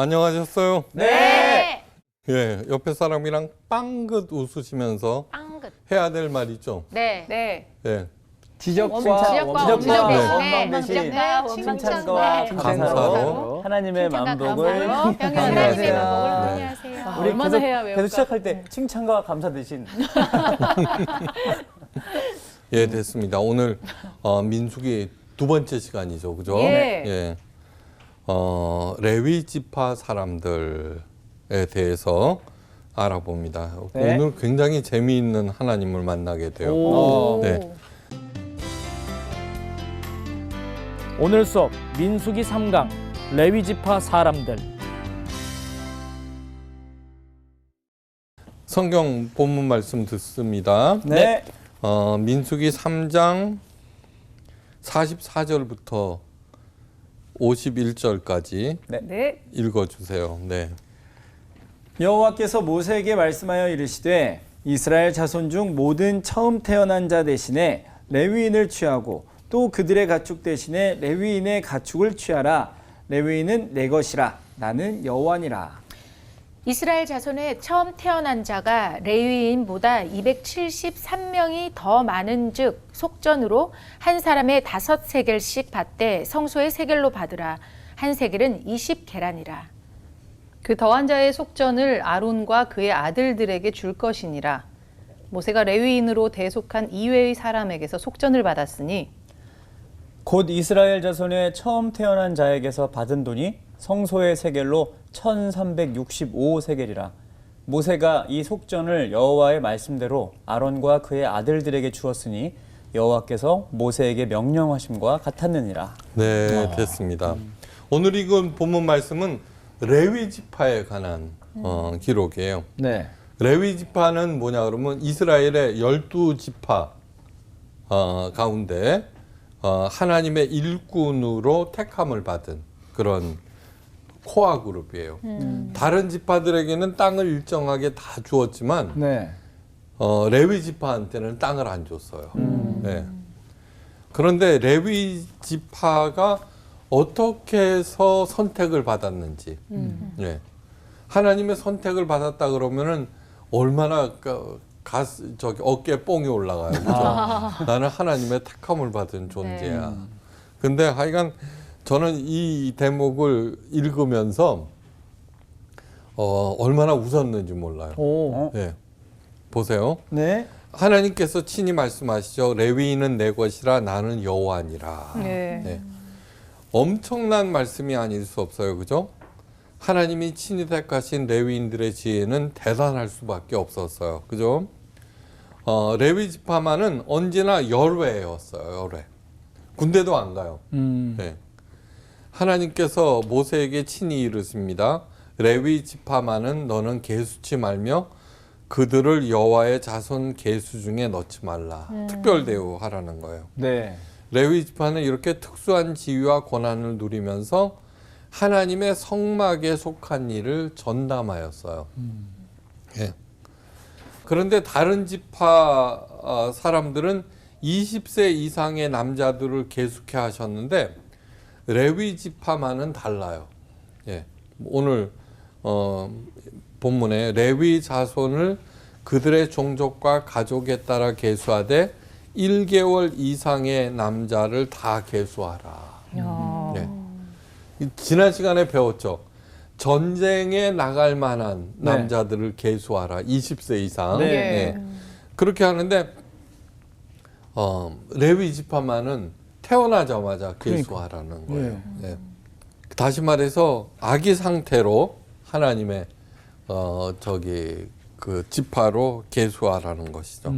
안녕하셨어요? 네. 예, 옆에 사람이랑 빵긋 웃으시면서 빵긋. 해야 될 말 있죠? 네. 네. 예, 지적과 원망 대신에 칭찬과 칭찬과 감사로 하나님의 만복을 하나님의 감사하세요. 평안하세요. 우리 얼마나 해야 계속 외울까? 시작할 때 칭찬과 감사 대신 예, 됐습니다. 오늘 민수기 두 번째 시간이죠, 그죠? 예. 예. 레위 지파 사람들에 대해서 알아봅니다. 네. 오늘 굉장히 재미있는 하나님을 만나게 돼요. 네. 오늘 수업 민수기 3강 레위지파 사람들. 성경 본문 말씀 듣습니다. 네. 민수기 3장 44절부터 51절까지 네. 읽어주세요. 네. 여호와께서 모세에게 말씀하여 이르시되 이스라엘 자손 중 모든 처음 태어난 자 대신에 레위인을 취하고 또 그들의 가축 대신에 레위인의 가축을 취하라. 레위인은 내 것이라. 나는 여호와니라. 이스라엘 자손의 처음 태어난 자가 레위인보다 273명이 더 많은즉 속전으로 한 사람의 5세겔씩 받되 성소의 세겔로 받으라. 한 세겔은 20계란이라. 그 더한 자의 속전을 아론과 그의 아들들에게 줄 것이니라. 모세가 레위인으로 대속한 이외의 사람에게서 속전을 받았으니 곧 이스라엘 자손의 처음 태어난 자에게서 받은 돈이 성소의 세겔로 1365세겔이라. 모세가 이 속전을 여호와의 말씀대로 아론과 그의 아들들에게 주었으니 여호와께서 모세에게 명령하심과 같았느니라. 네, 됐습니다. 오늘 읽은 본문 말씀은 레위 지파에 관한 기록이에요. 네. 레위 지파는 뭐냐 그러면 이스라엘의 12지파 가운데 하나님의 일꾼으로 택함을 받은 그런 코어 그룹이에요. 다른 지파들에게는 땅을 일정하게 다 주었지만 네. 레위 지파한테는 땅을 안 줬어요. 네. 그런데 레위 지파가 어떻게 해서 선택을 받았는지, 네. 하나님의 선택을 받았다 그러면은 얼마나 어깨에 뽕이 올라가요. 그죠? 나는 하나님의 택함을 받은 존재야. 근데 하여간 저는 이 대목을 읽으면서 얼마나 웃었는지 몰라요. 네. 보세요. 네. 하나님께서 친히 말씀하시죠. 레위인은 내 것이라 나는 여호와니라. 네. 엄청난 말씀이 아닐 수 없어요. 그죠? 하나님이 친히 택하신 레위인들의 지혜는 대단할 수밖에 없었어요. 그죠? 레위 지파만은 언제나 열외였어요. 열외. 군대도 안 가요. 네. 하나님께서 모세에게 친히 이르십니다. 레위 지파만은 너는 계수치 말며 그들을 여호와의 자손 계수 중에 넣지 말라. 특별 대우하라는 거예요. 네. 레위 지파는 이렇게 특수한 지위와 권한을 누리면서 하나님의 성막에 속한 일을 전담하였어요. 예. 그런데 다른 지파 사람들은 20세 이상의 남자들을 계수케 하셨는데 레위 지파만은 달라요. 예. 오늘 본문에 레위 자손을 그들의 종족과 가족에 따라 계수하되 1개월 이상의 남자를 다 계수하라. 네. 지난 시간에 배웠죠. 전쟁에 나갈 만한 남자들을 계수하라. 20세 이상. 네. 네. 그렇게 하는데 레위 지파만은 태어나자마자 계수하라는 거예요. 네. 다시 말해서 아기 상태로 하나님의 그 지파로 계수하라는 것이죠.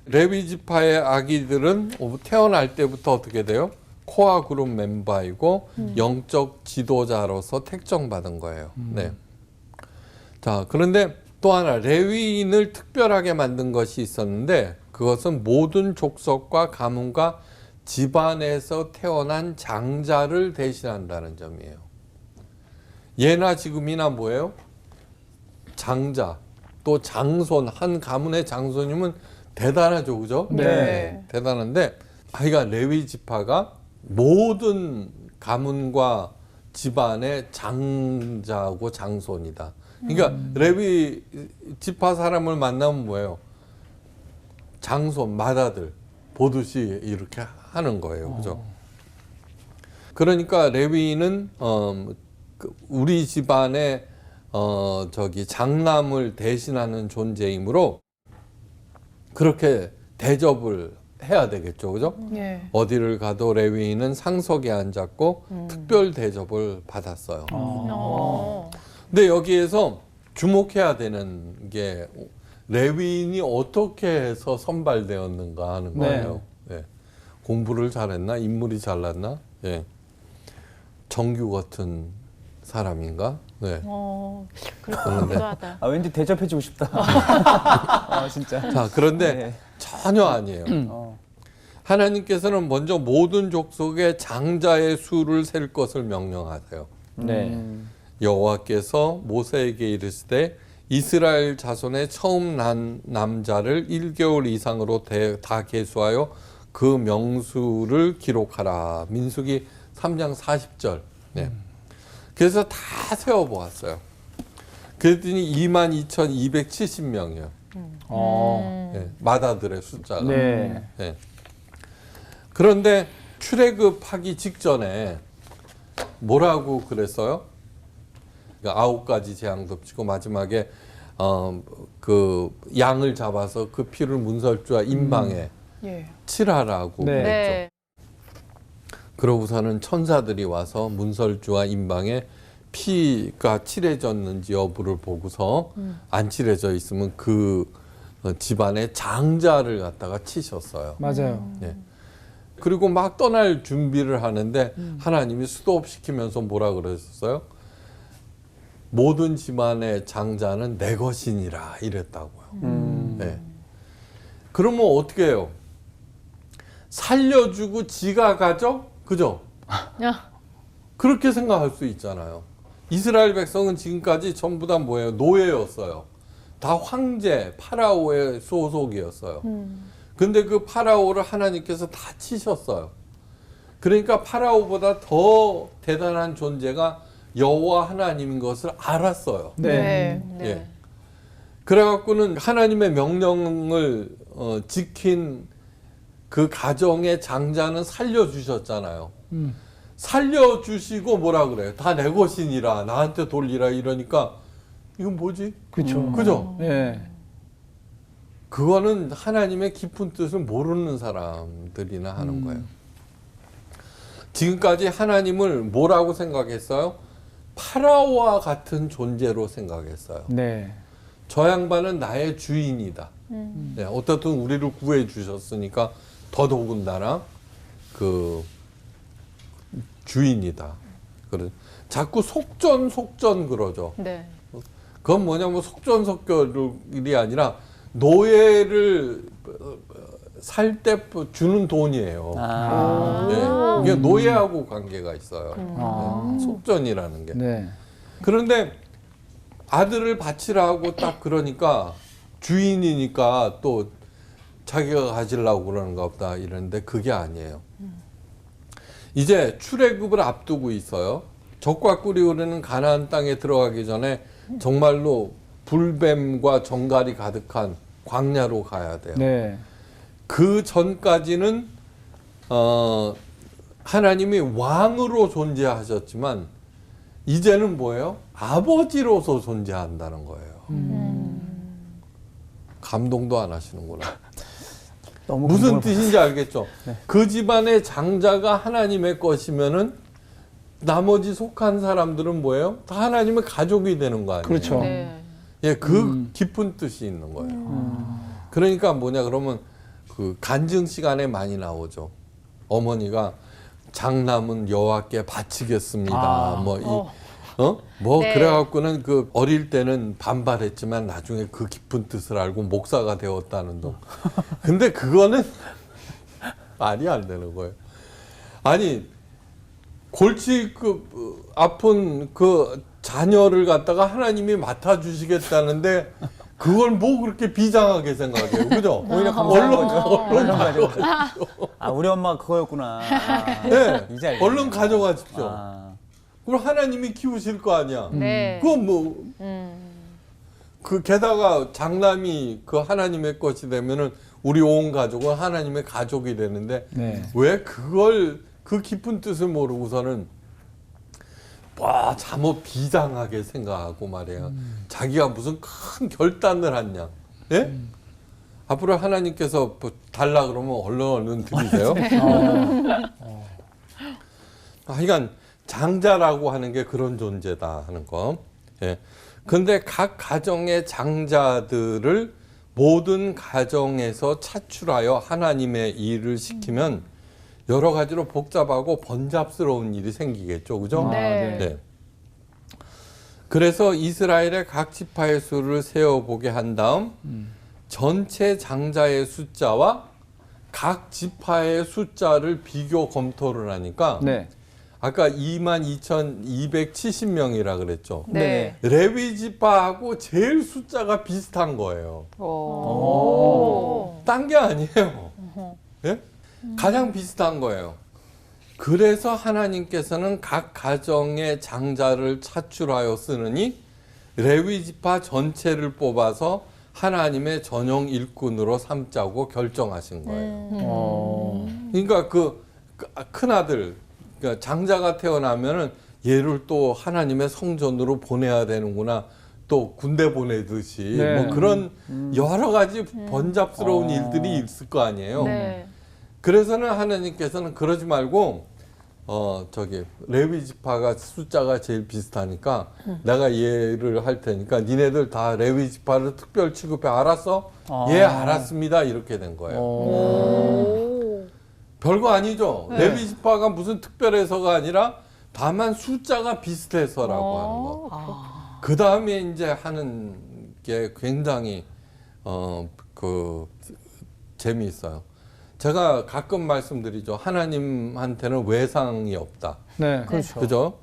레위 지파의 아기들은 태어날 때부터 어떻게 돼요? 코어 그룹 멤버이고 영적 지도자로서 택정받은 거예요. 네. 자, 그런데 또 하나 레위인을 특별하게 만든 것이 있었는데 그것은 모든 족속과 가문과 집안에서 태어난 장자를 대신한다는 점이에요. 예나 지금이나 뭐예요? 장자, 또 장손, 한 가문의 장손이면 대단하죠, 그죠? 네. 대단한데, 하여간 레위 지파가 모든 가문과 집안의 장자고 장손이다. 그러니까 레위 지파 사람을 만나면 뭐예요? 장손, 맏아들 보듯이 이렇게 하는 거예요. 그죠? 그러니까 레위는 우리 집안의 장남을 대신하는 존재이므로 그렇게 대접을 해야 되겠죠. 그죠? 예. 어디를 가도 레위인은 상석에 앉았고 특별 대접을 받았어요. 근데 여기에서 주목해야 되는 게 레위인이 어떻게 해서 선발되었는가 하는 거예요. 예. 공부를 잘했나? 인물이 잘났나? 예. 정규 같은 사람인가? 네. 그렇기도 하다. 왠지 대접해주고 싶다. 진짜. 자, 그런데 네. 전혀 아니에요. 하나님께서는 먼저 모든 족속의 장자의 수를 셀 것을 명령하세요. 네. 여호와께서 모세에게 이르시되 이스라엘 자손의 처음 난 남자를 1개월 이상으로 다 계수하여 그 명수를 기록하라. 민수기 3장 40절. 네. 그래서 다 세어보았어요. 그랬더니 22,270명이에요. 네, 맏아들의 숫자가. 네. 네. 그런데 출애굽하기 직전에 뭐라고 그랬어요? 그러니까 9가지 재앙도 치고 마지막에 그 양을 잡아서 그 피를 문설주와 임방에 예. 칠하라고 네. 그랬죠. 네. 그러고서는 천사들이 와서 문설주와 임방에 피가 칠해졌는지 여부를 보고서 안 칠해져 있으면 그 집안의 장자를 갖다가 치셨어요. 맞아요. 예. 그리고 막 떠날 준비를 하는데 하나님이 스톱시키면서 뭐라 그러셨어요? 모든 집안의 장자는 내 것이니라 이랬다고요. 예. 그러면 어떻게 해요? 살려주고 지가 가죠? 그죠? 그렇게 생각할 수 있잖아요. 이스라엘 백성은 지금까지 전부 다 뭐예요? 노예였어요. 다 황제, 파라오의 소속이었어요. 근데 그 파라오를 하나님께서 다 치셨어요. 그러니까 파라오보다 더 대단한 존재가 여호와 하나님인 것을 알았어요. 네. 예. 그래갖고는 하나님의 명령을 지킨 그 가정의 장자는 살려주셨잖아요. 살려주시고 뭐라 그래요? 다 내 것이니라, 나한테 돌리라 이러니까 이건 뭐지? 그렇죠. 그죠? 네. 그거는 하나님의 깊은 뜻을 모르는 사람들이나 하는 거예요. 지금까지 하나님을 뭐라고 생각했어요? 파라오와 같은 존재로 생각했어요. 네. 저 양반은 나의 주인이다. 네, 어떻든 우리를 구해 주셨으니까 더더군다나 그 주인이다. 그래. 자꾸 속전 그러죠. 네. 그건 뭐냐면 속전속결이 아니라 노예를 살 때 주는 돈이에요. 네. 이게 노예하고 관계가 있어요. 네. 속전이라는 게. 네. 그런데 아들을 바치라고 딱 그러니까 주인이니까 또 자기가 가지려고 그러는가 보다 이러는데 그게 아니에요. 이제 출애굽을 앞두고 있어요. 적과 꿀이 흐르는 가나안 땅에 들어가기 전에 정말로 불뱀과 정갈이 가득한 광야로 가야 돼요. 네. 그 전까지는 하나님이 왕으로 존재하셨지만 이제는 뭐예요? 아버지로서 존재한다는 거예요. 감동도 안 하시는구나. 너무 무슨 감동을 뜻인지 알겠죠? 네. 그 집안의 장자가 하나님의 것이면은 나머지 속한 사람들은 뭐예요? 다 하나님의 가족이 되는 거 아니에요? 그렇죠. 네. 예, 그 깊은 뜻이 있는 거예요. 그러니까 뭐냐 그러면 그 간증 시간에 많이 나오죠. 어머니가 장남은 여호와께 바치겠습니다. 네. 그래갖고는 그 어릴 때는 반발했지만 나중에 그 깊은 뜻을 알고 목사가 되었다는 동. 근데 그거는 말이 안 되는 거예요. 아니 골치 아픈 그 자녀를 갖다가 하나님이 맡아주시겠다는데 그걸 뭐 그렇게 비장하게 생각해요, 그죠? 오히려 얼른 가져가십시오. 아, 우리 엄마가 그거였구나. 네, 이제 알겠네. 얼른 가져가십시오. 그럼 하나님이 키우실 거 아니야. 네. 그건 뭐, 그 게다가 장남이 그 하나님의 것이 되면은 우리 온 가족은 하나님의 가족이 되는데 네. 왜 그걸 그 깊은 뜻을 모르고서는 와 참어 비장하게 생각하고 말이야. 자기가 무슨 큰 결단을 했냐. 예? 앞으로 하나님께서 뭐 달라 그러면 얼른 드리세요. 하여간 장자라고 하는 게 그런 존재다 하는 거. 예. 근데 각 가정의 장자들을 모든 가정에서 차출하여 하나님의 일을 시키면 여러 가지로 복잡하고 번잡스러운 일이 생기겠죠. 그죠? 네. 네. 그래서 이스라엘의 각 지파의 수를 세어보게 한 다음 전체 장자의 숫자와 각 지파의 숫자를 비교 검토를 하니까 네. 아까 22,270명이라 그랬죠. 네. 레위 지파하고 제일 숫자가 비슷한 거예요. 오. 딴 게 아니에요. 예? 가장 비슷한 거예요. 그래서 하나님께서는 각 가정의 장자를 차출하여 쓰느니 레위 지파 전체를 뽑아서 하나님의 전용 일꾼으로 삼자고 결정하신 거예요. 그러니까 그 큰아들, 그러니까 장자가 태어나면은 얘를 또 하나님의 성전으로 보내야 되는구나. 또 군대 보내듯이 네. 뭐 그런 여러 가지 번잡스러운 일들이 있을 거 아니에요. 네. 그래서는 하나님께서는 그러지 말고 저기 레위 지파가 숫자가 제일 비슷하니까 내가 얘를 할 테니까 니네들 다 레위 지파를 특별 취급해. 알았어? 예, 알았습니다. 이렇게 된 거예요. 오. 별거 아니죠. 네. 레위 지파가 무슨 특별해서가 아니라 다만 숫자가 비슷해서라고 하는 거. 그 다음에 이제 하는 게 굉장히 그 재미있어요. 제가 가끔 말씀드리죠. 하나님한테는 외상이 없다. 네, 그렇죠. 그죠?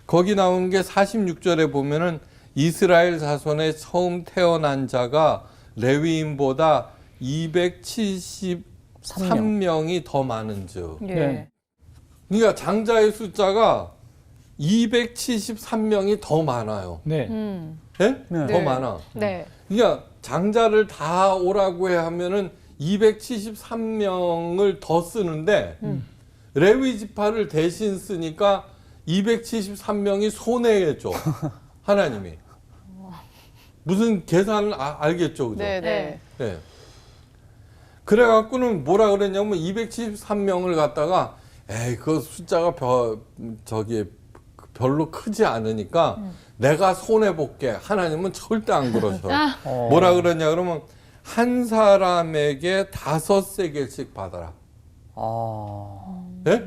거기 나온 게 46절에 보면은 이스라엘 자손의 처음 태어난 자가 레위인보다 273명이 더 많은즉. 예. 네. 그러니까 장자의 숫자가 273명이 더 많아요. 네. 예? 네. 더 많아. 네. 그러니까 장자를 다 오라고 해 하면은 273명을 더 쓰는데 레위 지파를 대신 쓰니까 273명이 손해겠죠. 하나님이. 무슨 계산을 알겠죠. 그죠? 네, 네. 네. 그래갖고는 뭐라 그랬냐면 273명을 갖다가 에이 그 숫자가 별로 크지 않으니까 내가 손해볼게. 하나님은 절대 안 그러셔. 뭐라 그러냐 그러면 한 사람에게 5세겔씩 받아라. 예?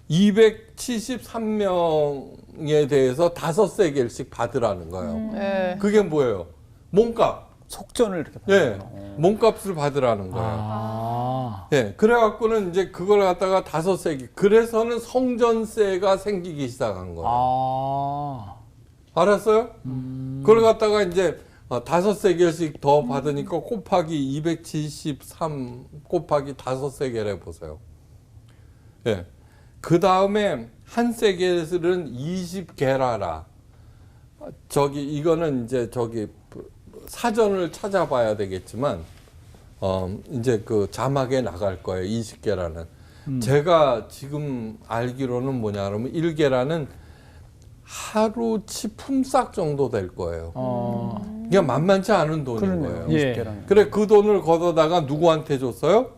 273명에 대해서 5세겔씩 받으라는 거예요. 네. 그게 뭐예요? 몸값. 속전을 이렇게 예. 받는 몸값을 받으라는 거예요. 아. 예. 그래갖고는 이제 그걸 갖다가 5세겔. 그래서는 성전세가 생기기 시작한 거예요. 아. 알았어요? 그걸 갖다가 이제 5세겔씩 더 받으니까 곱하기 273 곱하기 5세겔 해보세요. 예. 그 다음에 한 세겔은 20게라라. 이거는 이제 사전을 찾아봐야 되겠지만, 이제 그 자막에 나갈 거예요. 20게라는. 제가 지금 알기로는 뭐냐 그러면 1게라는 하루치 품삯 정도 될 거예요. 그냥 만만치 않은 돈인 그러네요. 거예요. 예. 그래 그 돈을 걷어다가 누구한테 줬어요?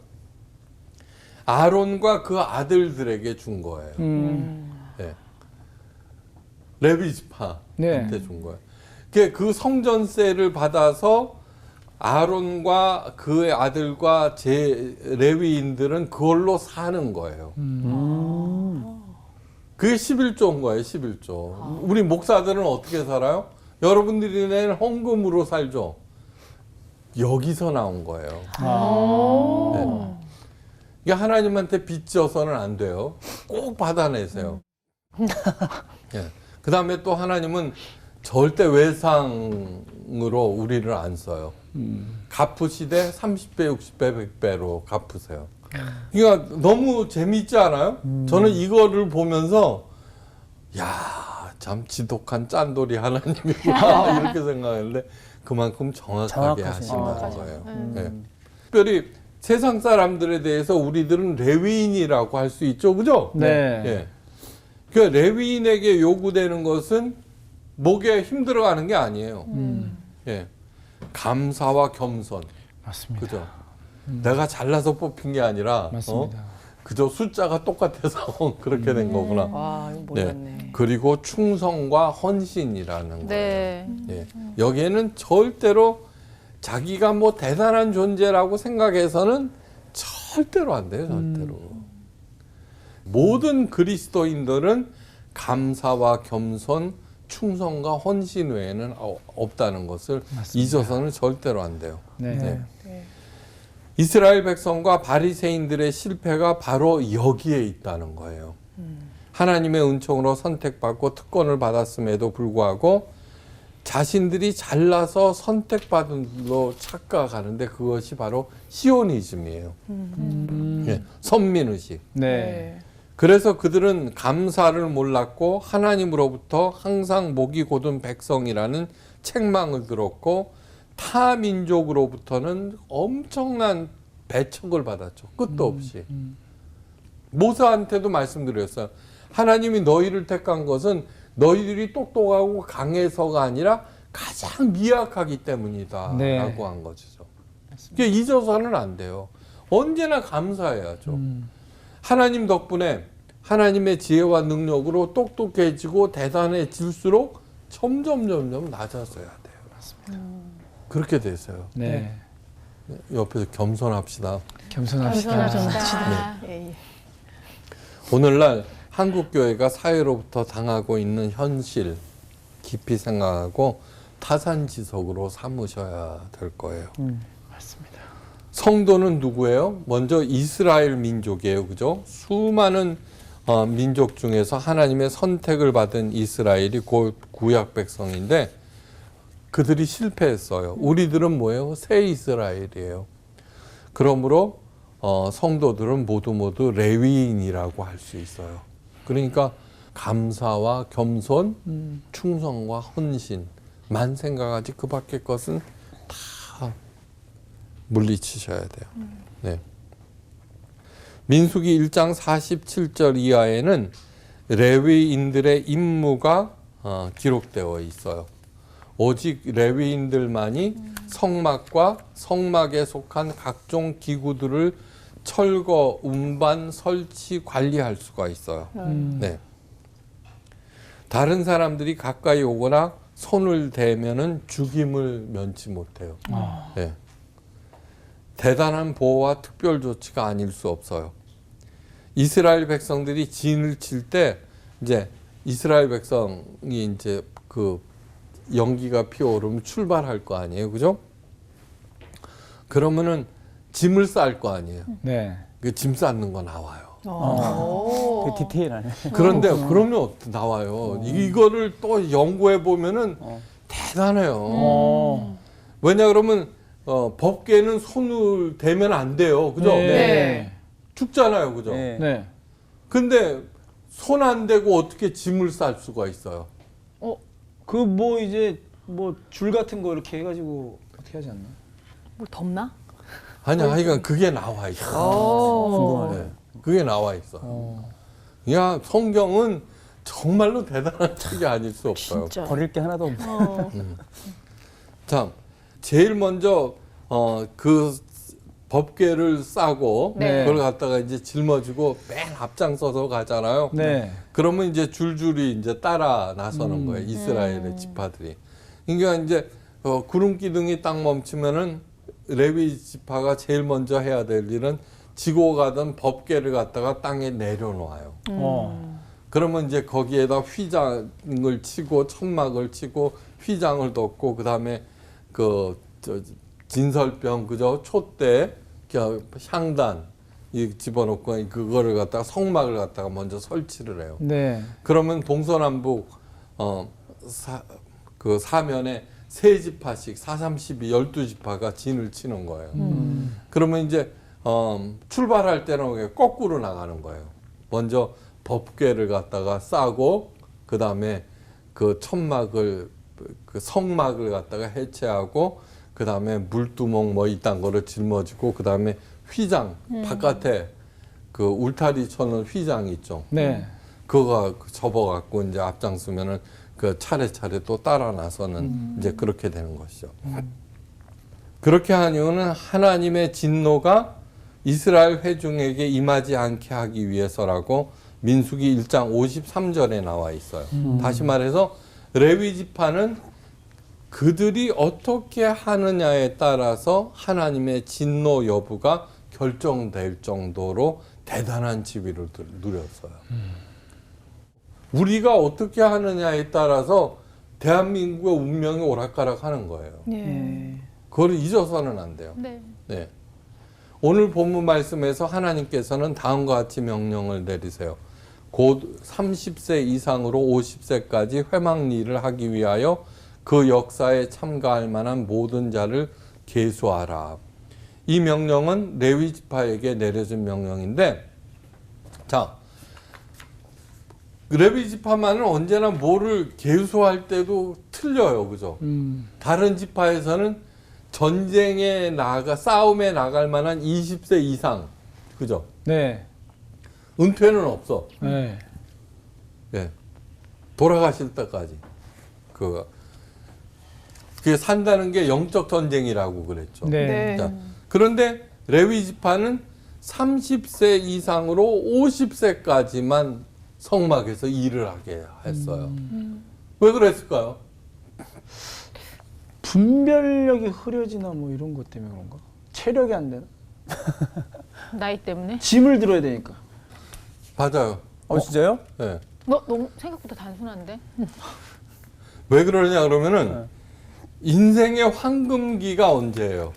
아론과 그 아들들에게 준 거예요. 네. 레위 지파한테 네. 준 거예요. 그 성전세를 받아서 아론과 그의 아들과 제 레위인들은 그걸로 사는 거예요. 그게 11조인 거예요, 11조. 우리 목사들은 어떻게 살아요? 여러분들이 낸 헌금으로 살죠. 여기서 나온 거예요. 네. 이게 하나님한테 빚져서는 안 돼요. 꼭 받아내세요. 네. 그 다음에 또 하나님은 절대 외상으로 우리를 안 써요. 갚으시되 30배, 60배, 100배로 갚으세요. 그러니까 너무 재미있지 않아요? 저는 이거를 보면서 야, 참 지독한 짠돌이 하나님이구나 이렇게 생각했는데 그만큼 정확하게 하신다는 거예요. 네. 특별히 세상 사람들에 대해서 우리들은 레위인이라고 할 수 있죠, 그죠? 네. 예. 그 레위인에게 요구되는 것은 목에 힘들어가는 게 아니에요. 예. 감사와 겸손. 맞습니다. 그죠? 내가 잘나서 뽑힌 게 아니라 맞습니다. 그저 숫자가 똑같아서 그렇게 된 거구나. 와, 이거 몰랐네. 그리고 충성과 헌신이라는 네. 거예요. 예. 여기에는 절대로 자기가 뭐 대단한 존재라고 생각해서는 절대로 안 돼요. 절대로. 모든 그리스도인들은 감사와 겸손, 충성과 헌신 외에는 없다는 것을 맞습니다. 잊어서는 절대로 안 돼요. 네. 네. 네. 이스라엘 백성과 바리새인들의 실패가 바로 여기에 있다는 거예요. 하나님의 은총으로 선택받고 특권을 받았음에도 불구하고 자신들이 잘나서 선택받은 걸로 착각하는데 그것이 바로 시오니즘이에요. 예, 선민의식. 네. 그래서 그들은 감사를 몰랐고 하나님으로부터 항상 목이 곧은 백성이라는 책망을 들었고 타 민족으로부터는 엄청난 배척을 받았죠. 끝도 없이. 모세한테도 말씀드렸어요. 하나님이 너희를 택한 것은 너희들이 똑똑하고 강해서가 아니라 가장 미약하기 때문이다 네. 라고 한 것이죠. 그게 잊어서는 안 돼요. 언제나 감사해야죠. 하나님 덕분에 하나님의 지혜와 능력으로 똑똑해지고 대단해질수록 점점 낮아져야 돼요. 그렇게 됐어요. 네. 옆에서 겸손합시다. 겸손합시다. 예, 예. 오늘날 한국 교회가 사회로부터 당하고 있는 현실 깊이 생각하고 타산지석으로 삼으셔야 될 거예요. 맞습니다. 성도는 누구예요? 먼저 이스라엘 민족이에요. 그죠? 수많은 민족 중에서 하나님의 선택을 받은 이스라엘이 곧 구약 백성인데 그들이 실패했어요. 우리들은 뭐예요? 새 이스라엘이에요. 그러므로 성도들은 모두 레위인이라고 할 수 있어요. 그러니까 감사와 겸손, 충성과 헌신만 생각하지 그 밖의 것은 다 물리치셔야 돼요. 네. 민수기 1장 47절 이하에는 레위인들의 임무가 기록되어 있어요. 오직 레위인들만이 성막과 성막에 속한 각종 기구들을 철거, 운반, 설치, 관리할 수가 있어요. 네. 다른 사람들이 가까이 오거나 손을 대면은 죽임을 면치 못해요. 네. 대단한 보호와 특별 조치가 아닐 수 없어요. 이스라엘 백성들이 진을 칠 때 이제 이스라엘 백성이 이제 그 연기가 피어오르면 출발할 거 아니에요, 그죠? 그러면은 짐을 쌀 거 아니에요. 네. 그 짐 쌓는 거 나와요. 그 디테일하네. 그런데 그러면 나와요. 이거를 또 연구해 보면은 대단해요. 왜냐 그러면 법계는 손을 대면 안 돼요, 그죠? 네. 죽잖아요, 그죠? 네. 네. 근데 손 안 대고 어떻게 짐을 쌀 수가 있어요? 그 뭐 이제 뭐 줄 같은 거 이렇게 해가지고 어떻게 하지 않나? 뭐 덥나? 아니야, 하여간 그게 나와 있어. 궁금하네. 그게 나와 있어. 야, 성경은 정말로 대단한 책이 아닐 수 없어요. 진짜. 버릴 게 하나도 없네. 참, 제일 먼저 그 법궤를 싸고 네. 그걸 갖다가 이제 짊어지고 맨 앞장서서 가잖아요. 네. 그러면 이제 줄줄이 이제 따라 나서는 거예요. 이스라엘의 지파들이. 그러니까 이제 구름 기둥이 딱 멈추면은 레위 지파가 제일 먼저 해야 될 일은 지고 가던 법궤를 갖다가 땅에 내려놓아요. 그러면 이제 거기에다 휘장을 치고 천막을 치고 휘장을 덮고 그다음에 진설병 그죠 촛대 향단 이 집어넣고 그거를 갖다가 성막을 갖다가 먼저 설치를 해요. 네. 그러면 동서남북 그 사면에 세 지파씩 4, 32, 12지파가 진을 치는 거예요. 그러면 이제 출발할 때는 거꾸로 나가는 거예요. 먼저 법궤를 갖다가 싸고 그 다음에 그 천막을 그 성막을 갖다가 해체하고 그 다음에 물두멍 뭐 이딴 거를 짊어지고 그 다음에 휘장 바깥에 그 울타리 쳐놓은 휘장 있죠. 네. 그거 접어갖고 이제 앞장서면은 그 차례차례 또 따라 나서는 이제 그렇게 되는 것이죠. 그렇게 한 이유는 하나님의 진노가 이스라엘 회중에게 임하지 않게 하기 위해서라고 민수기 1장 53절에 나와 있어요. 다시 말해서 레위 지파는 그들이 어떻게 하느냐에 따라서 하나님의 진노 여부가 결정될 정도로 대단한 지위를 누렸어요. 우리가 어떻게 하느냐에 따라서 대한민국의 운명이 오락가락하는 거예요. 그걸 잊어서는 안 돼요. 네. 네. 오늘 본문 말씀에서 하나님께서는 다음과 같이 명령을 내리세요. 곧 30세 이상으로 50세까지 회막일을 하기 위하여 그 역사에 참가할 만한 모든 자를 계수하라. 이 명령은 레위 지파에게 내려진 명령인데, 자, 레위 지파만은 언제나 뭐를 계수할 때도 틀려요, 그죠? 다른 지파에서는 전쟁에 싸움에 나갈 만한 20세 이상, 그죠? 네. 은퇴는 없어. 네. 예. 돌아가실 때까지. 그게 산다는 게 영적 전쟁이라고 그랬죠. 네. 자, 그런데 레위 지파는 30세 이상으로 50세까지만 성막에서 일을 하게 했어요. 왜 그랬을까요? 분별력이 흐려지나 뭐 이런 것 때문에 그런가? 체력이 안 되나? 나이 때문에? 짐을 들어야 되니까. 맞아요. 진짜요? 예. 너무 생각보다 단순한데? 왜 그러냐 그러면은 인생의 황금기가 언제예요?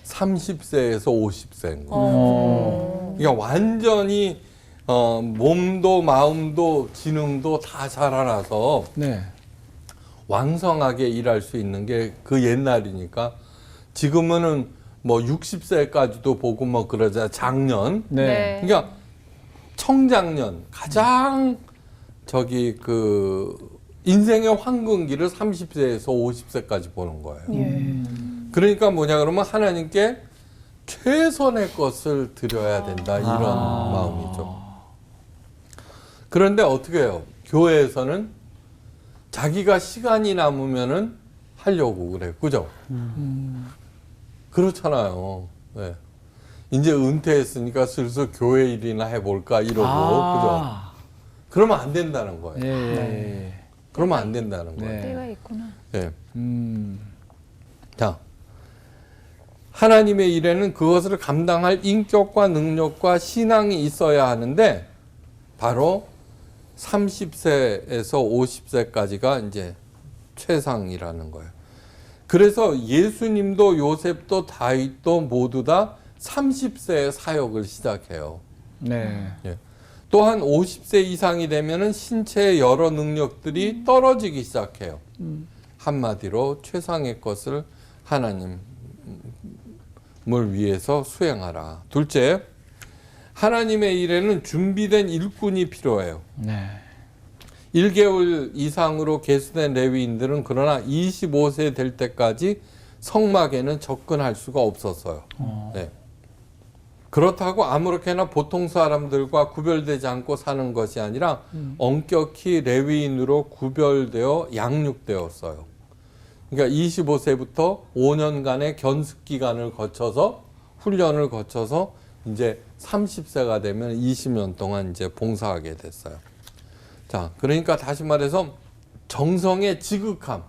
30세에서 50세인 거예요. 그러니까 완전히 몸도 마음도 지능도 다 자라나서 네. 왕성하게 일할 수 있는 게 그 옛날이니까 지금은 뭐 60세까지도 보고 뭐 그러자 장년. 네. 그러니까 청장년 가장 인생의 황금기를 30세에서 50세까지 보는 거예요. 그러니까 뭐냐 그러면 하나님께 최선의 것을 드려야 된다 이런 마음이죠. 그런데 어떻게 해요? 교회에서는 자기가 시간이 남으면은 하려고 그래. 그죠? 그렇잖아요. 네. 이제 은퇴했으니까 슬슬 교회 일이나 해볼까 이러고. 그죠? 그러면 안 된다는 거예요. 네. 그러면 안 된다는 거예요. 네. 때가 있구나. 네. 자, 하나님의 일에는 그것을 감당할 인격과 능력과 신앙이 있어야 하는데 바로 30세에서 50세까지가 이제 최상이라는 거예요. 그래서 예수님도 요셉도 다윗도 모두 다 30세에 사역을 시작해요. 네. 예. 또한 50세 이상이 되면은 신체의 여러 능력들이 떨어지기 시작해요. 한마디로 최상의 것을 하나님을 위해서 수행하라. 둘째, 하나님의 일에는 준비된 일꾼이 필요해요. 네. 1개월 이상으로 계수된 레위인들은 그러나 25세 될 때까지 성막에는 접근할 수가 없었어요. 네. 그렇다고 아무렇게나 보통 사람들과 구별되지 않고 사는 것이 아니라 엄격히 레위인으로 구별되어 양육되었어요. 그러니까 25세부터 5년간의 견습 기간을 거쳐서 훈련을 거쳐서 이제 30세가 되면 20년 동안 이제 봉사하게 됐어요. 자, 그러니까 다시 말해서 정성의 지극함,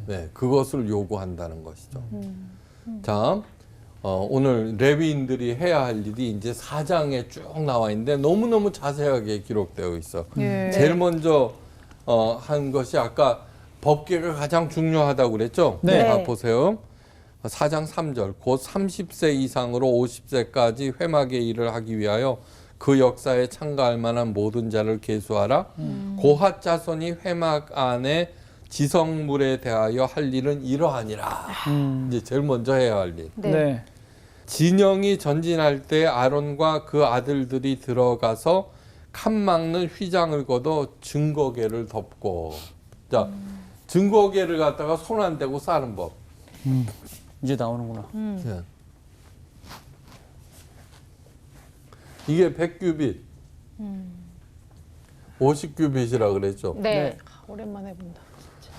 네, 그것을 요구한다는 것이죠. 자, 오늘 레위인들이 해야 할 일이 이제 4장에 쭉 나와 있는데 너무너무 자세하게 기록되어 있어. 제일 먼저 한 것이 아까 법계가 가장 중요하다고 그랬죠? 네. 자, 보세요. 4장 3절 곧 30세 이상으로 50세까지 회막의 일을 하기 위하여 그 역사에 참가할 만한 모든 자를 계수하라. 고핫 자손이 회막 안에 지성물에 대하여 할 일은 이러하니라. 이제 제일 먼저 해야 할 일. 네. 네. 진영이 전진할 때 아론과 그 아들들이 들어가서 칸 막는 휘장을 걷어 증거계를 덮고. 자, 증거계를 갖다가 손 안 대고 싸는 법. 이제 나오는구나. 예. 이게 100규빗, 50규빗이라 그랬죠. 네. 오랜만에 본다.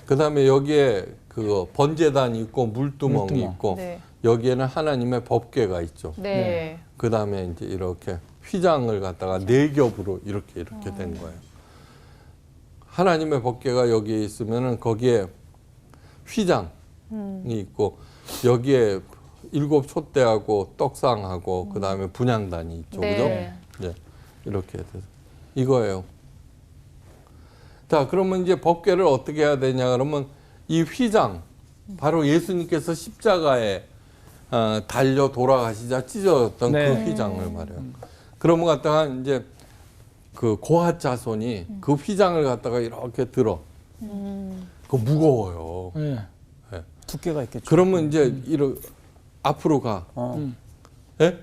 그 다음에 여기에 그 번제단이 있고 물두멍이 물두멍. 있고 네. 여기에는 하나님의 법궤가 있죠. 네. 그 다음에 이제 이렇게 휘장을 갖다가 네 겹으로 이렇게 된 거예요. 하나님의 법궤가 여기에 있으면은 거기에 휘장이 있고 여기에 7 촛대하고 떡상하고 그 다음에 분향단이 있죠. 네. 그죠? 네. 이렇게 돼서 이거예요. 자, 그러면 이제 법궤를 어떻게 해야 되냐 그러면 이 휘장 바로 예수님께서 십자가에 달려 돌아가시자 찢어졌던 네. 그 휘장을 말해요. 그러면 갖다가 이제 그 고핫 자손이 그 휘장을 갖다가 이렇게 들어. 그거 무거워요. 네. 네. 두께가 있겠죠. 그러면 이제 앞으로 가. 어. 예?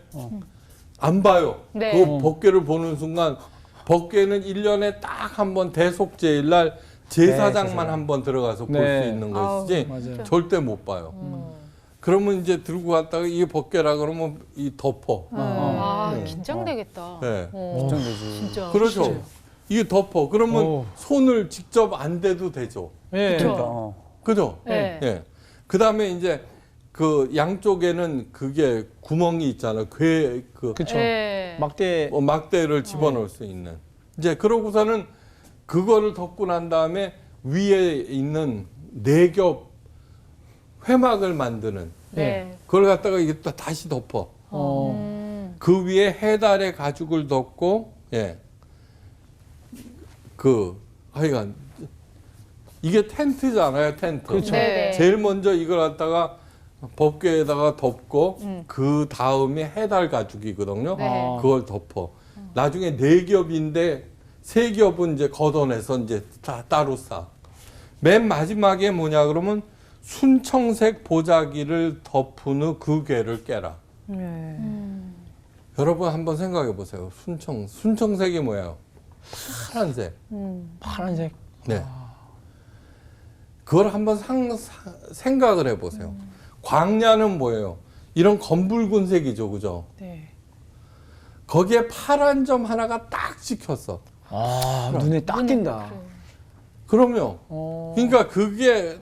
안 봐요. 네. 그 법궤를 보는 순간 법궤는 1년에 딱 한 번 대속제일 날 제사장만 제사장. 한 번 들어가서 볼 수 네. 있는 것이지 맞아요. 절대 못 봐요. 그러면 이제 들고 갔다가 이게 법궤라 그러면 이 덮어. 아, 네. 긴장되겠다. 네. 걱정되지. 진짜. 그렇죠. 이게 덮어. 그러면 오. 손을 직접 안 대도 되죠. 예. 그쵸. 그러니까, 그죠? 네. 예. 그 다음에 이제 그 양쪽에는 그게 구멍이 있잖아요. 그 그쵸. 네. 막대. 막대를 집어넣을 수 있는. 이제 그러고서는 그거를 덮고 난 다음에 위에 있는 4겹 회막을 만드는 네. 그걸 갖다가 이게 또 다시 덮어. 그 위에 해달의 가죽을 덮고 하여간 이게 텐트잖아요, 텐트. 그렇죠. 네. 제일 먼저 이걸 갖다가 법궤에다가 덮고 그 다음에 해달 가죽이거든요. 네. 그걸 덮어. 나중에 4겹인데 3겹은 이제 걷어내서 이제 다 따로 싸. 맨 마지막에 뭐냐 그러면 순청색 보자기를 덮은 후 그 궤를 깨라. 여러분 한번 생각해 보세요. 순청색이 뭐예요? 파란색. 파란색. 네. 그걸 한번 생각을 해보세요. 광야는 뭐예요? 이런 검붉은색이죠, 그죠? 네. 거기에 파란 점 하나가 딱 찍혔어. 아, 눈에 딱 띈다. 그러면, 어. 그러니까 그게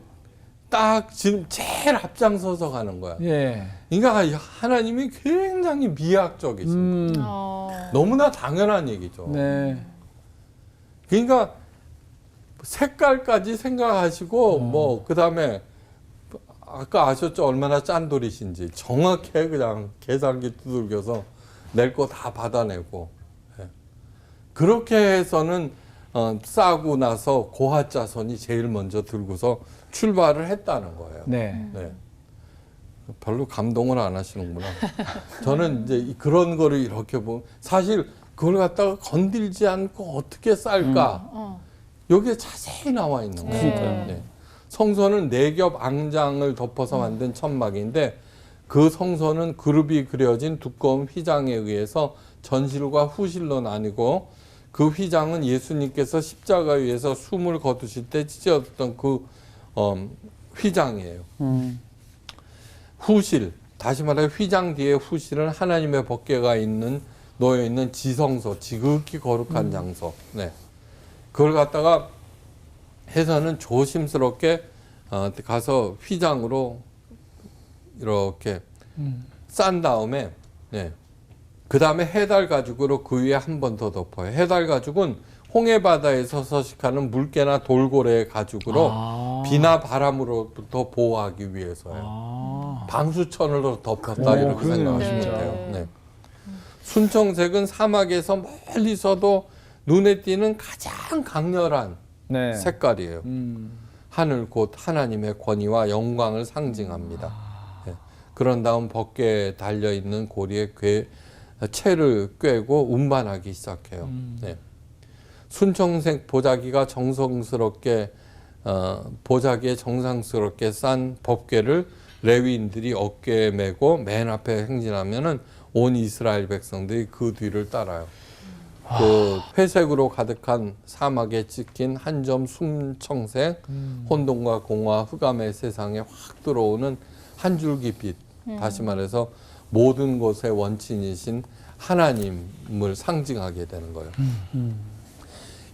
딱 지금 제일 앞장서서 가는 거야. 예. 그러니까 하나님이 굉장히 미학적이신 거야. 너무나 당연한 얘기죠. 네. 그러니까 색깔까지 생각하시고 뭐 그다음에 아까 아셨죠? 얼마나 짠돌이신지 정확히 그냥 계산기 두들겨서 낼 거 다 받아내고 그렇게 해서는 싸고 나서 고핫 자손이 제일 먼저 들고서 출발을 했다는 거예요. 네. 네. 별로 감동을 안 하시는구나. 저는 이제 그런 거를 이렇게 보면 사실 그걸 갖다가 건들지 않고 어떻게 쌀까? 여기에 자세히 나와 있는 거예요. 그러니까요. 네. 성소는 4겹 앙장을 덮어서 만든 천막인데 그 성소는 그룹이 그려진 두꺼운 휘장에 의해서 전실과 후실로 나뉘고 그 휘장은 예수님께서 십자가 위에서 숨을 거두실 때 찢어졌던 그 휘장이에요. 후실, 다시 말해 휘장 뒤에 후실은 하나님의 법궤가 놓여 있는 지성소, 지극히 거룩한 장소. 네. 그걸 갖다가 해서는 조심스럽게 가서 휘장으로 이렇게 싼 다음에 그 다음에 해달 가죽으로 그 위에 한 번 더 덮어요. 해달 가죽은 홍해 바다에서 서식하는 물개나 돌고래의 가죽으로 비나 바람으로부터 보호하기 위해서요. 방수천으로 덮었다 이렇게 그러네요, 생각하시면 진짜. 돼요. 네. 순청색은 사막에서 멀리서도 눈에 띄는 가장 강렬한 네. 색깔이에요. 하늘 곧 하나님의 권위와 영광을 상징합니다. 네. 그런 다음 벗게 달려 있는 고리에 채를 꿰고 운반하기 시작해요. 네. 순청색 보자기가 정성스럽게 보자기에 정성스럽게 싼 법궤를 레위인들이 어깨에 메고 맨 앞에 행진하면은 온 이스라엘 백성들이 그 뒤를 따라요. 그 회색으로 가득한 사막에 찍힌 한 점 숨청색, 혼돈과 공허, 흑암의 세상에 확 들어오는 한 줄기 빛. 다시 말해서 모든 것의 원친이신 하나님을 상징하게 되는 거예요.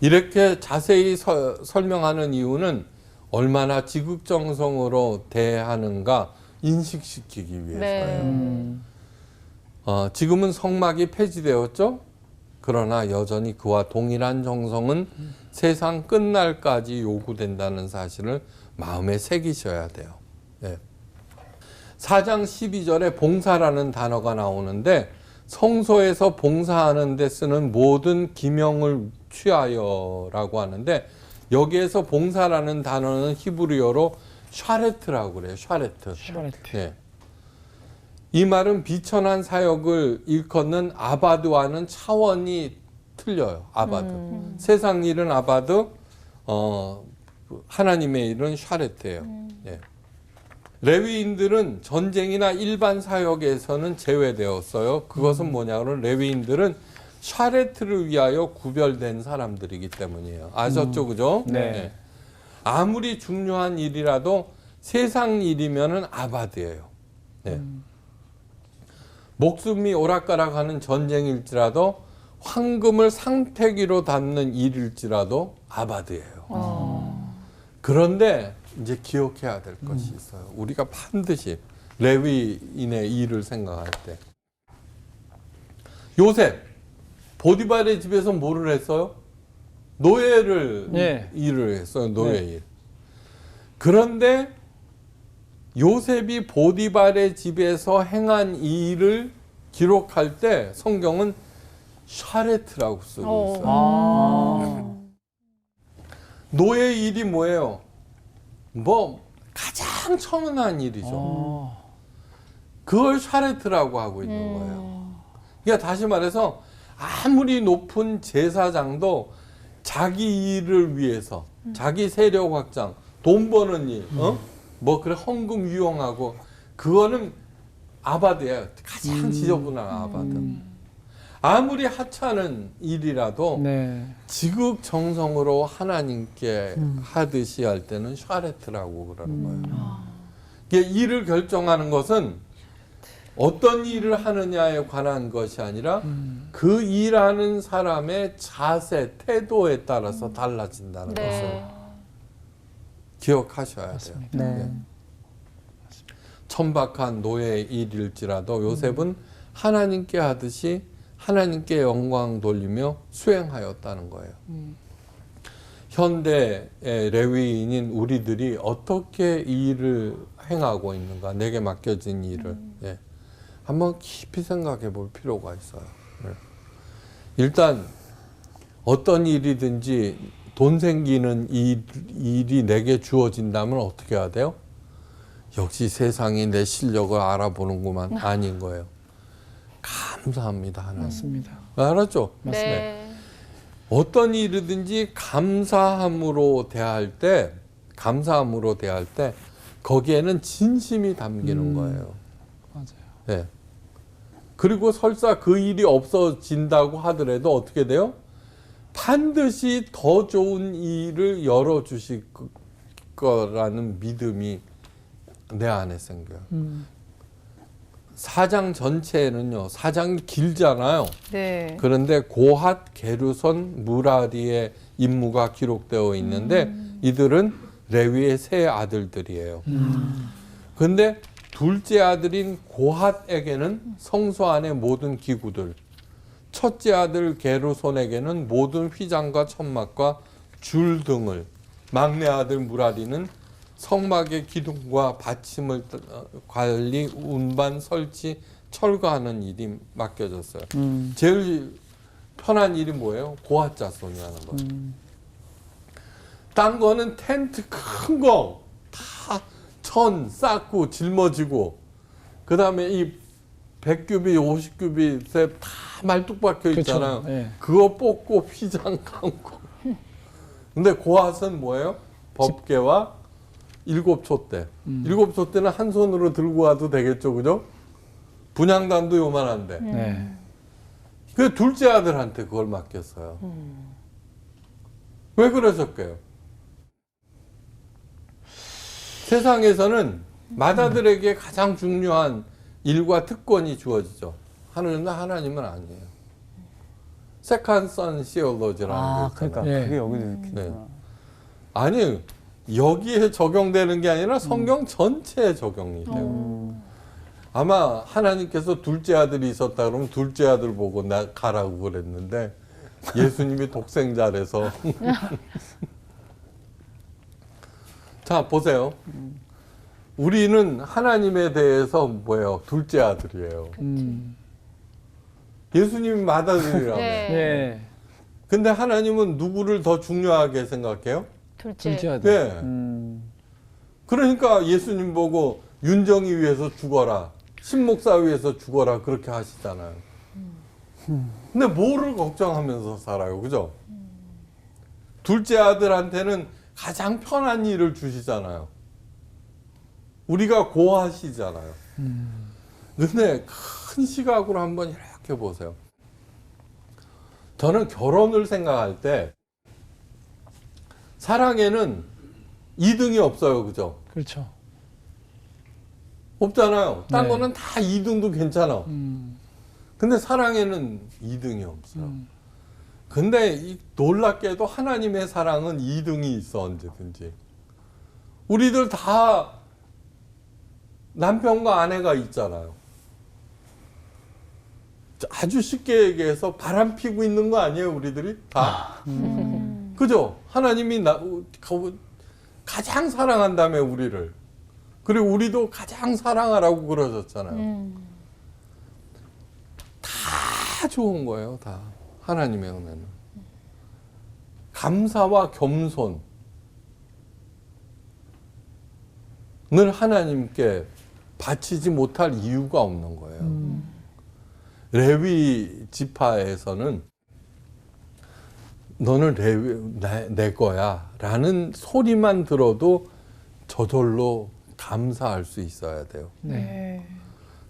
이렇게 자세히 설명하는 이유는 얼마나 지극정성으로 대하는가 인식시키기 위해서예요. 지금은 성막이 폐지되었죠. 그러나 여전히 그와 동일한 정성은 세상 끝날까지 요구된다는 사실을 마음에 새기셔야 돼요. 네. 4장 12절에 봉사라는 단어가 나오는데 성소에서 봉사하는 데 쓰는 모든 기명을 취하여라고 하는데 여기에서 봉사라는 단어는 히브리어로 샤레트라고 그래요. 샤레트. 네. 이 말은 비천한 사역을 일컫는 아바드와는 차원이 틀려요. 아바드. 세상 일은 아바드, 하나님의 일은 샤레트예요. 네. 레위인들은 전쟁이나 일반 사역에서는 제외되었어요. 그것은 뭐냐면 레위인들은 샤레트를 위하여 구별된 사람들이기 때문이에요. 아셨죠, 그죠? 네. 아무리 중요한 일이라도 세상 일이면은 아바드예요. 네. 목숨이 오락가락하는 전쟁일지라도 황금을 상태기로 담는 일일지라도 아바드예요. 그런데 이제 기억해야 될 것이 있어요. 우리가 반드시 레위인의 일을 생각할 때 요셉 보디발의 집에서 뭐를 했어요? 노예를 일을 했어요. 노예 일. 그런데 요셉이 보디발의 집에서 행한 이 일을 기록할 때 성경은 샤레트라고 쓰고 있어요. 노예 일이 뭐예요? 뭐 가장 천연한 일이죠. 그걸 샤레트라고 하고 있는 거예요. 그러니까 다시 말해서 아무리 높은 제사장도 자기 일을 위해서 자기 세력 확장, 돈 버는 일, 뭐 그래 헌금 유용하고 그거는 아바드예요. 가장 지저분한 아바드. 아무리 하찮은 일이라도 지극정성으로 하나님께 하듯이 할 때는 샤레트라고 그러는 거예요. 이게 일을 결정하는 것은 어떤 일을 하느냐에 관한 것이 아니라 그 일하는 사람의 자세, 태도에 따라서 달라진다는 것을 기억하셔야 돼요. 네. 천박한 노예의 일일지라도 요셉은 하나님께 하듯이 하나님께 영광 돌리며 수행하였다는 거예요. 현대의 레위인인 우리들이 어떻게 이 일을 행하고 있는가, 내게 맡겨진 일을 한번 깊이 생각해 볼 필요가 있어요. 일단 어떤 일이든지 돈 생기는 일이 내게 주어진다면 어떻게 해야 돼요? 역시 세상이 내 실력을 알아보는구만. 아닌 거예요. 감사합니다. 하나님. 맞습니다. 알았죠? 네. 어떤 일이든지 감사함으로 대할 때 거기에는 진심이 담기는 거예요. 맞아요. 네. 그리고 설사 그 일이 없어진다고 하더라도 어떻게 돼요? 반드시 더 좋은 일을 열어주실 거라는 믿음이 내 안에 생겨요. 4장 전체에는요, 4장이 길잖아요. 네. 그런데 고핫, 게르손, 무라리의 임무가 기록되어 있는데 이들은 레위의 세 아들들이에요. 그런데 둘째 아들인 고핫에게는 성소 안의 모든 기구들, 첫째 아들 게르손에게는 모든 휘장과 천막과 줄 등을, 막내 아들 무라리는 성막의 기둥과 받침을 관리, 운반, 설치, 철거하는 일이 맡겨졌어요. 제일 편한 일이 뭐예요? 고핫 자손이 하는 거. 딴 거는 텐트 큰 거 다 천 쌓고 짊어지고, 그 다음에 이 100규빗, 50규빗에 다 말뚝 박혀 있잖아요. 그쵸, 네. 그거 뽑고 휘장 감고. 근데 고핫은 뭐예요? 법궤와 7촛대. 7촛대는 한 손으로 들고 와도 되겠죠, 그죠? 분향단도 요만한데. 그 둘째 아들한테 그걸 맡겼어요. 왜 그러셨게요? 세상에서는 맏아들에게 가장 중요한 일과 특권이 주어지죠. 하나님은 아니에요. 세컨 선 시올로지라는 게 있잖아요. 그러니까 네. 그게 여기도 이렇게 있구나. 아니, 여기에 적용되는 게 아니라 성경 전체에 적용이 돼요. 아마 하나님께서 둘째 아들이 있었다 그러면 둘째 아들 보고 나 가라고 그랬는데 예수님이 독생자라서 자 보세요. 우리는 하나님에 대해서 뭐예요? 둘째 아들이에요. 예수님이 맏아들이라며. 네. 네. 근데 하나님은 누구를 더 중요하게 생각해요? 둘째. 둘째 아들. 네. 그러니까 예수님 보고 윤정이 위해서 죽어라. 신목사 위해서 죽어라. 그렇게 하시잖아요. 근데 뭐를 걱정하면서 살아요. 그죠? 둘째 아들한테는 가장 편한 일을 주시잖아요. 우리가 고하시잖아요. 근데 큰 시각으로 한번 이렇게 보세요. 저는 결혼을 생각할 때 사랑에는 2등이 없어요. 그죠? 그렇죠. 없잖아요. 딴 네. 거는 다 2등도 괜찮아. 근데 사랑에는 2등이 없어요. 근데 놀랍게도 하나님의 사랑은 2등이 있어, 언제든지. 우리들 다 남편과 아내가 있잖아요. 아주 쉽게 얘기해서 바람 피고 있는 거 아니에요, 우리들이? 다? 그죠? 하나님이 가장 사랑한다며, 우리를. 그리고 우리도 가장 사랑하라고 그러셨잖아요. 다 좋은 거예요, 다. 하나님의 은혜는. 감사와 겸손을 하나님께 바치지 못할 이유가 없는 거예요. 레위 지파에서는 너는 내 거야 라는 소리만 들어도 저절로 감사할 수 있어야 돼요. 네.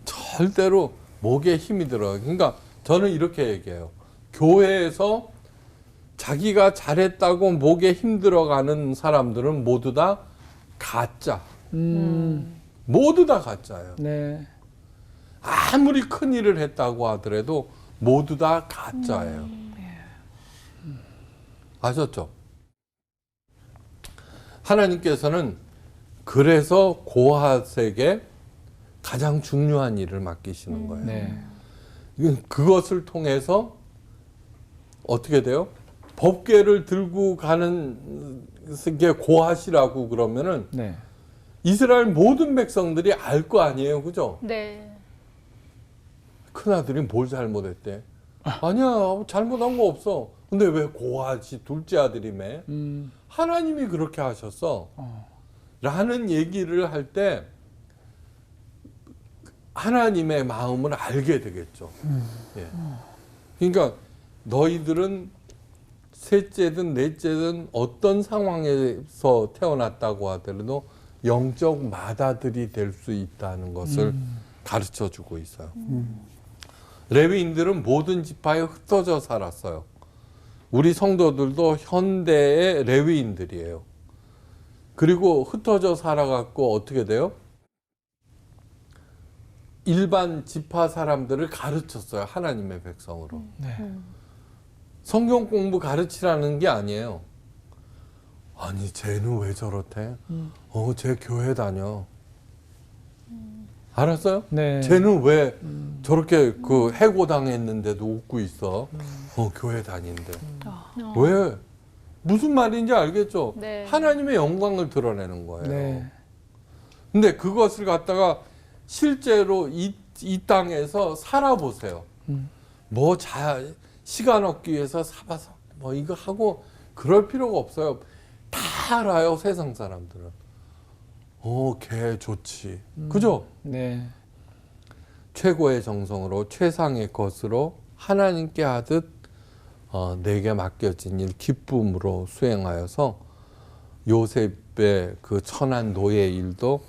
절대로 목에 힘이 들어요. 그러니까 저는 이렇게 얘기해요. 교회에서 자기가 잘했다고 목에 힘 들어가는 사람들은 모두 다 가짜. 모두 다 가짜예요. 네. 아무리 큰 일을 했다고 하더라도 모두 다 가짜예요. 아셨죠? 하나님께서는 그래서 고핫에게 가장 중요한 일을 맡기시는 거예요. 네. 그것을 통해서 어떻게 돼요? 법궤를 들고 가는 게 고핫이라고 그러면은 네. 이스라엘 모든 백성들이 알 거 아니에요, 그죠? 네. 큰아들이 뭘 잘못했대? 아니야, 잘못한 거 없어. 근데 왜 고핫이 둘째 아들이며? 하나님이 그렇게 하셨어. 라는 얘기를 할 때 하나님의 마음을 알게 되겠죠. 예. 그러니까 너희들은 셋째든 넷째든 어떤 상황에서 태어났다고 하더라도 영적 맏아들이 될 수 있다는 것을 가르쳐 주고 있어요. 레위인들은 모든 지파에 흩어져 살았어요. 우리 성도들도 현대의 레위인들이에요. 그리고 흩어져 살아갖고 어떻게 돼요? 일반 지파 사람들을 가르쳤어요. 하나님의 백성으로. 네. 성경 공부 가르치라는 게 아니에요. 아니 쟤는 왜 저렇대? 쟤 교회 다녀. 알았어요? 네. 쟤는 왜 저렇게 그 해고당했는데도 웃고 있어? 교회 다닌대. 왜? 무슨 말인지 알겠죠? 네. 하나님의 영광을 드러내는 거예요. 네. 근데 그것을 갖다가 실제로 이 땅에서 살아보세요. 시간 얻기 위해서 사봐서 뭐 이거 하고 그럴 필요가 없어요. 다 알아요, 세상 사람들은. 걔 좋지. 그죠? 네. 최고의 정성으로 최상의 것으로 하나님께 하듯 내게 맡겨진 일 기쁨으로 수행하여서 요셉의 그 천한 노예 일도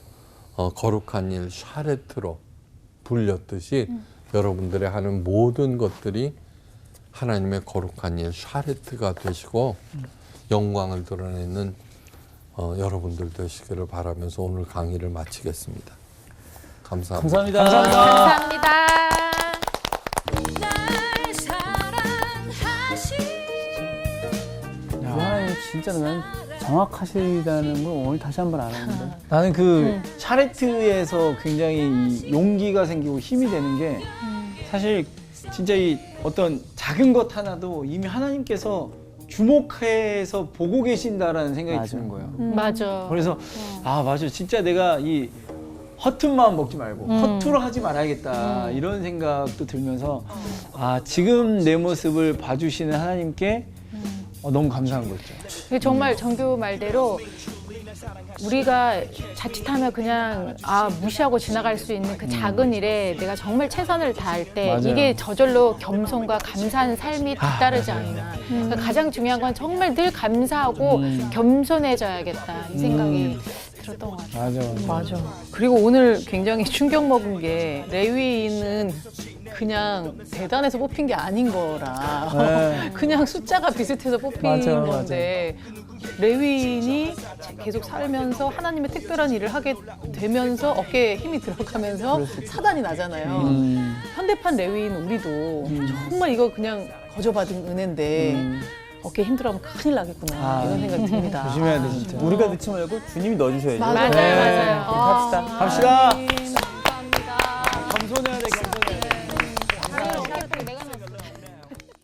거룩한 일 샤레트로 불렸듯이 여러분들의 하는 모든 것들이 하나님의 거룩한 일 샤레트가 되시고 영광을 드러내는 여러분들 되시기를 바라면서 오늘 강의를 마치겠습니다. 감사합니다. 감사합니다. 감사합니다. 하나님 진짜 난 정확하시다는 걸 오늘 다시 한번 알았는데. 나는 그 샤레트에서 굉장히 이 용기가 생기고 힘이 되는 게 사실 진짜 이 어떤 작은 것 하나도 이미 하나님께서 주목해서 보고 계신다라는 생각이 맞아. 드는 거예요. 맞아. 그래서 아 맞아 진짜 내가 이 허튼 마음 먹지 말고 허투루 하지 말아야겠다 이런 생각도 들면서 아 지금 내 모습을 봐주시는 하나님께 너무 감사한 거죠. 이게 정말 정교 말대로 우리가 자칫하면 그냥 무시하고 지나갈 수 있는 그 작은 일에 내가 정말 최선을 다할 때 맞아요. 이게 저절로 겸손과 감사한 삶이 뒤따르지 않나. 그러니까 가장 중요한 건 정말 늘 감사하고 겸손해져야겠다 이 생각이 들었던 것 같아요. 맞아. 그리고 오늘 굉장히 충격 먹은 게 레위인은 그냥 대단해서 뽑힌 게 아닌 거라 네. 그냥 숫자가 비슷해서 뽑힌 맞아, 건데 레위인이 계속 살면서 하나님의 특별한 일을 하게 되면서 어깨에 힘이 들어가면서 사단이 나잖아요. 현대판 레위인 우리도 정말 이거 그냥 거저받은 은혜인데 어깨에 힘들어하면 큰일 나겠구나 이런 생각이 듭니다. 조심해야 돼 진짜. 우리가 넣지 말고 주님이 넣어주셔야죠. 맞아요, 네. 맞아요. 합시다. 갑시다.